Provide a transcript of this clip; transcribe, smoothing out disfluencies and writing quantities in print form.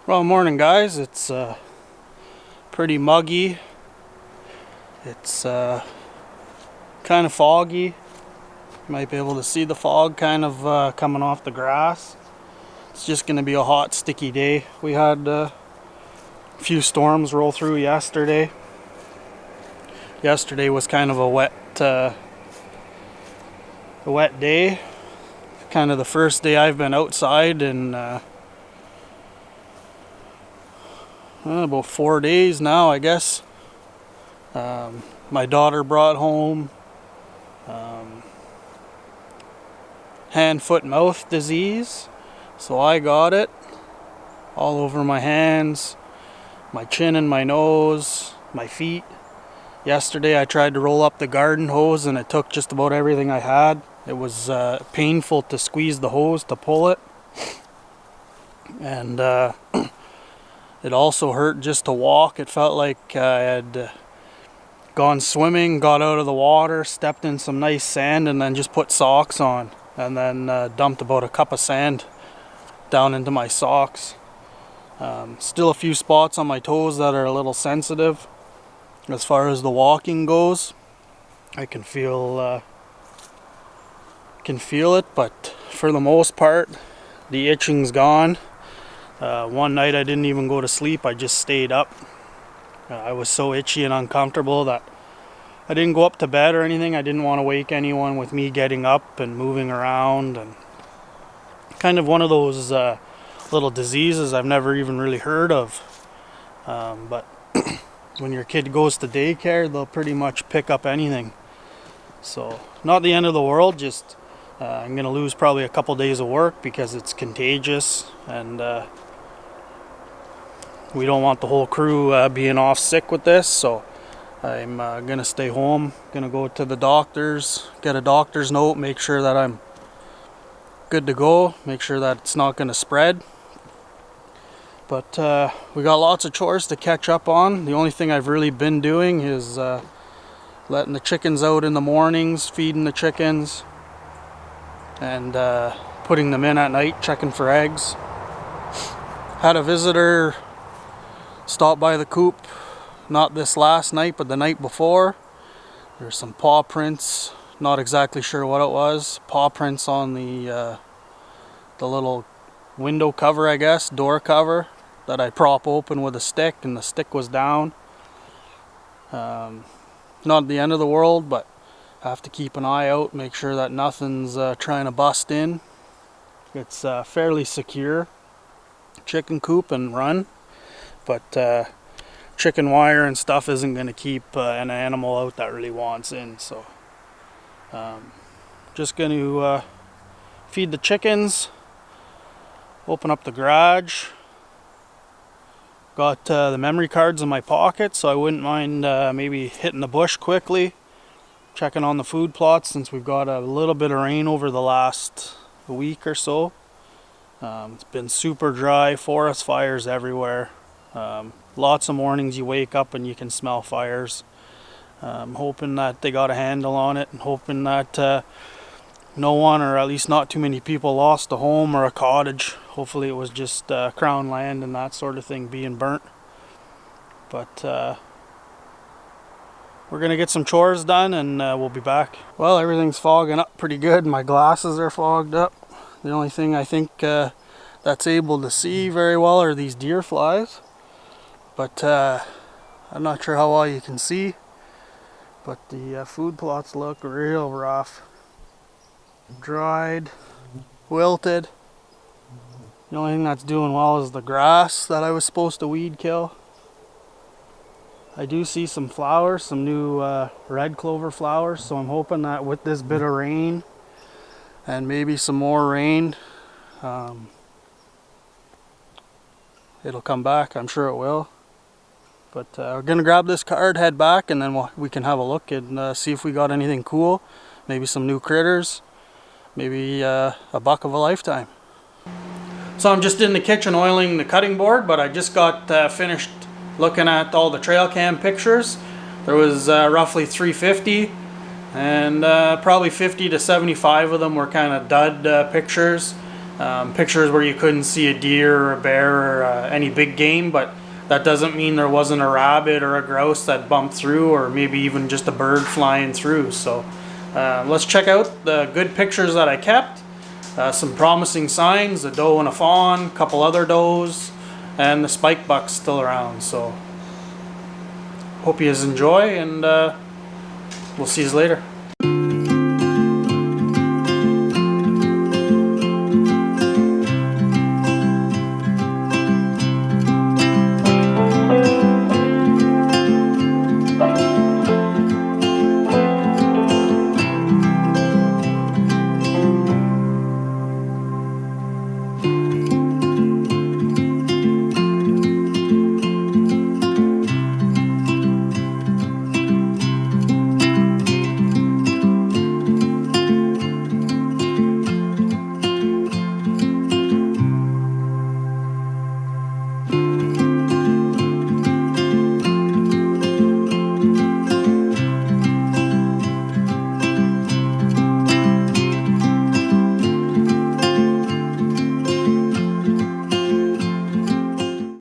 Well, morning guys. It's pretty muggy. It's kind of foggy. You might be able to see the fog kind of coming off the grass. It's just going to be a hot, sticky day. We had a few storms roll through yesterday. Yesterday was kind of a wet day. Kind of the first day I've been outside in about 4 days now, I guess. My daughter brought home hand, foot, mouth disease, so I got it all over my hands, my chin and my nose, my feet. Yesterday I tried to roll up the garden hose and it took just about everything I had. It was painful to squeeze the hose to pull it, and it also hurt just to walk. It felt like I had gone swimming, got out of the water, stepped in some nice sand, and then just put socks on, and then dumped about a cup of sand down into my socks. Still a few spots on my toes that are a little sensitive. As far as the walking goes, I can feel it, but for the most part, the itching's gone. One night I didn't even go to sleep, I just stayed up. I was so itchy and uncomfortable that I didn't go up to bed or anything. I didn't want to wake anyone with me getting up and moving around, and kind of one of those little diseases I've never even really heard of. But when your kid goes to daycare, they'll pretty much pick up anything. So not the end of the world, just I'm going to lose probably a couple days of work because it's contagious, and we don't want the whole crew being off sick with this. So I'm going to stay home, going to go to the doctor's, get a doctor's note, make sure that I'm good to go, make sure that it's not going to spread. But we got lots of chores to catch up on. The only thing I've really been doing is letting the chickens out in the mornings, feeding the chickens, and putting them in at night, checking for eggs. Had a visitor stop by the coop, not this last night, but the night before. There's some paw prints, not exactly sure what it was. Paw prints on the little window cover, I guess, door cover, that I prop open with a stick, and the stick was down. Not the end of the world, but I have to keep an eye out, make sure that nothing's trying to bust in. It's fairly secure chicken coop and run, but chicken wire and stuff isn't going to keep an animal out that really wants in. So just going to feed the chickens, open up the garage. Got the memory cards in my pocket, so I wouldn't mind maybe hitting the bush quickly, checking on the food plots, since we've got a little bit of rain over the last week or so. It's been super dry, forest fires everywhere. Lots of mornings you wake up and you can smell fires. Hoping that they got a handle on it, and hoping that no one, or at least not too many people, lost a home or a cottage. Hopefully it was just crown land and that sort of thing being burnt. But we're gonna get some chores done, and we'll be back. Well, everything's fogging up pretty good. My glasses are fogged up. The only thing I think that's able to see very well are these deer flies. But I'm not sure how well you can see. But the food plots look real rough. Dried, wilted. The only thing that's doing well is the grass that I was supposed to weed kill. I do see some flowers, some new red clover flowers, so I'm hoping that with this bit of rain and maybe some more rain, it'll come back. I'm sure it will. But we're gonna grab this card, head back, and then we can have a look and see if we got anything cool. Maybe some new critters, maybe a buck of a lifetime. So I'm just in the kitchen oiling the cutting board, but I just got finished looking at all the trail cam pictures. There was roughly 350, and probably 50 to 75 of them were kind of dud pictures. pictures where you couldn't see a deer or a bear or any big game, but that doesn't mean there wasn't a rabbit or a grouse that bumped through, or maybe even just a bird flying through. So let's check out the good pictures that I kept. Some promising signs, a doe and a fawn, a couple other does, and the spike buck's still around. So hope you guys enjoy, and we'll see you later.